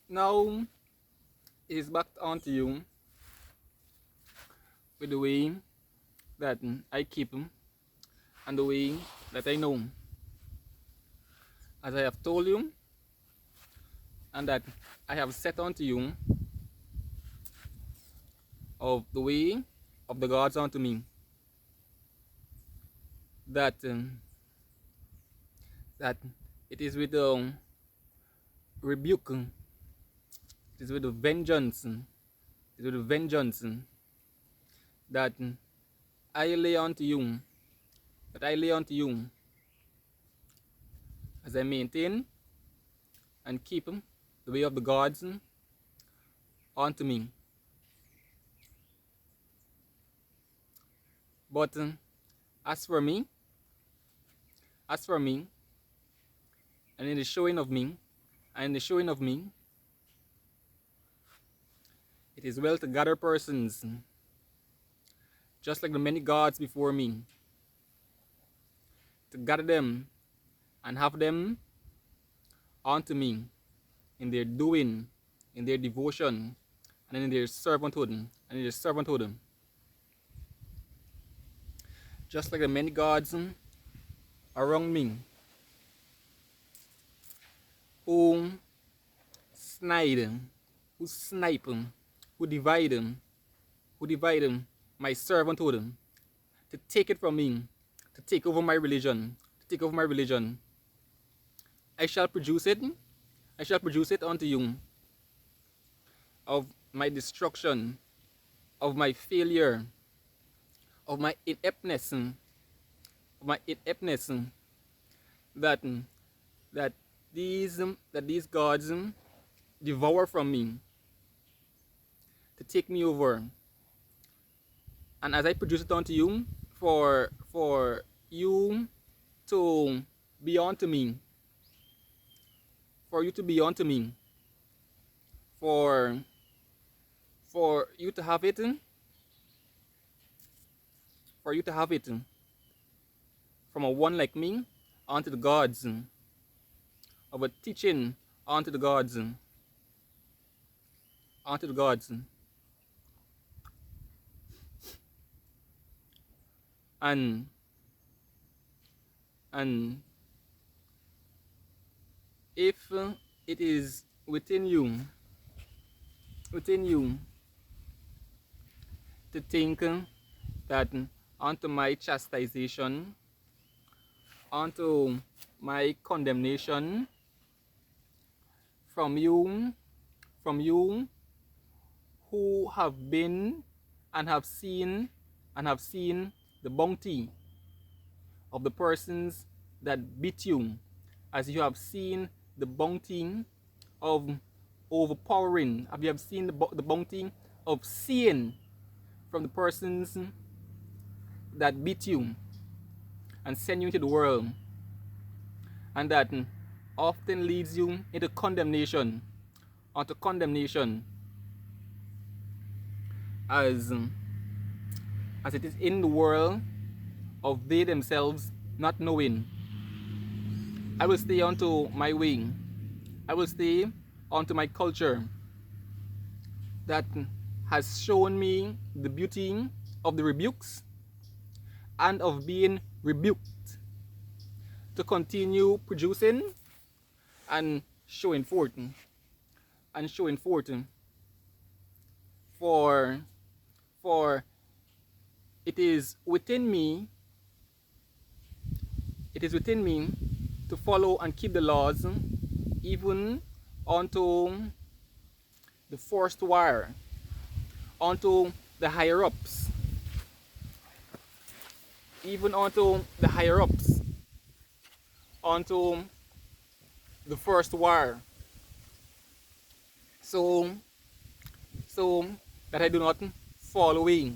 Now it is back onto you with the way that I keep and the way that I know. As I have told you, and that I have set unto you of the way of the gods unto me, that that it is with the rebuke, it is with the vengeance, it is with the vengeance that I lay unto you, that I lay unto you, as I maintain and keep the way of the gods unto me. But as for me, as for me, and in the showing of me, and in the showing of me, it is well to gather persons, just like the many gods before me, to gather them and have them unto me in their doing, in their devotion, and in their servanthood, just like the many gods around me who snide, who snipe, who divide my servanthood, to take it from me, to take over my religion, to take over my religion. I shall produce it, I shall produce it unto you of my destruction, of my failure, of my ineptness, that that these gods devour from me, to take me over. And as I produce it unto you, for you to be unto me, for you to be unto me, for you to have it, for you to have it from a one like me unto the gods, of a teaching unto the gods, unto the gods. And and if it is within you to think that unto my chastisement, unto my condemnation from you who have been and have seen the bounty of the persons that beat you, as you have seen the bounty of overpowering, as you have seen the bounty of seeing from the persons that beat you and send you into the world, and that often leads you into condemnation, unto condemnation, as it is in the world of they themselves not knowing. I will stay unto my way. I will stay unto my culture that has shown me the beauty of the rebukes and of being rebuked, to continue producing and showing forth for it is within me to follow and keep the laws, even unto the forced wire, unto the higher ups, even unto the higher ups, unto the first wire, so that I do not fall away,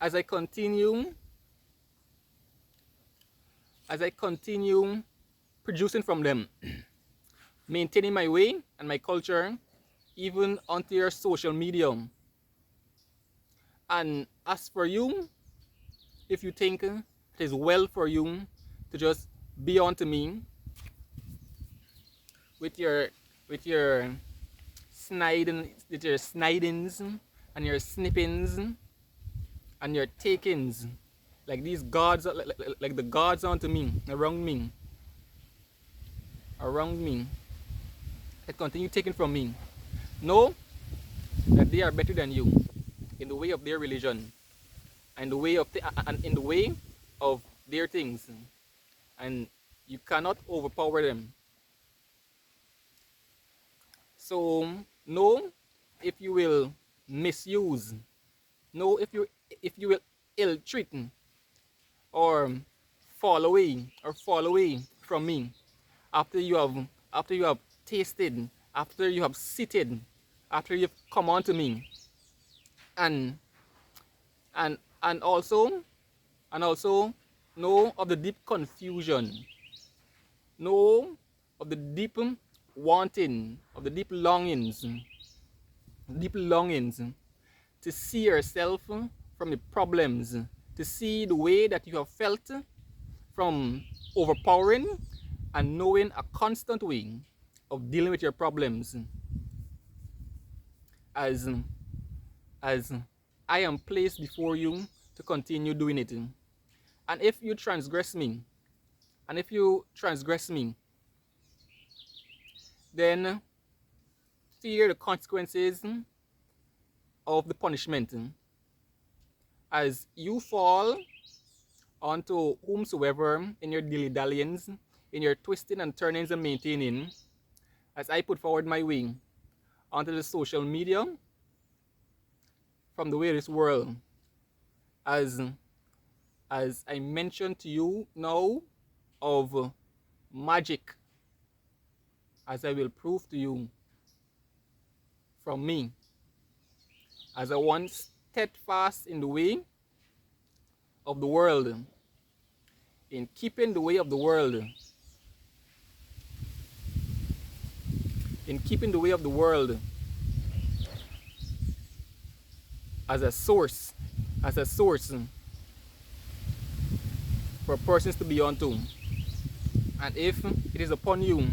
as I continue producing from them, maintaining my way and my culture, even onto your social media. And as for you, if you think it is well for you to just be unto me with your with your with your snidings and your snippings and your takings, like these gods, like the gods unto me, around me, that continue taking from me. Know that they are better than you in the way of their religion, and in the way of their things, and you cannot overpower them. So know if you will misuse, know if you will ill treat or fall away from me after you have tasted, after you have seated, after you've come unto me, and and also know of the deep confusion, know of the deep wanting, of the deep longings to see yourself from the problems, to see the way that you have felt from overpowering and knowing a constant way of dealing with your problems as as I am placed before you to continue doing it. And if you transgress me, then fear the consequences of the punishment, as you fall onto whomsoever in your dilly-dalliance, in your twisting and turnings and maintaining, as I put forward my way onto the social media from the way of this world, as I mentioned to you now of magic, as I will prove to you from me, as I once steadfast in the way of the world, in keeping the way of the world, in keeping the way of the world as a source for persons to be unto. And if it is upon you,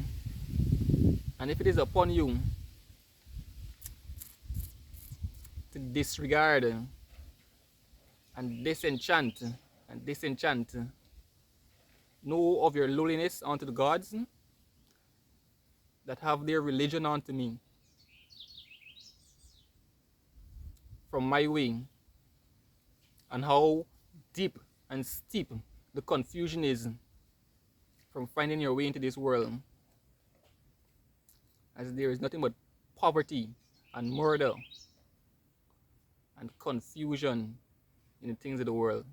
to disregard and disenchant know of your lowliness unto the gods that have their religion unto me from my way, and how deep and steep the confusion is from finding your way into this world, as there is nothing but poverty and murder and confusion in the things of the world.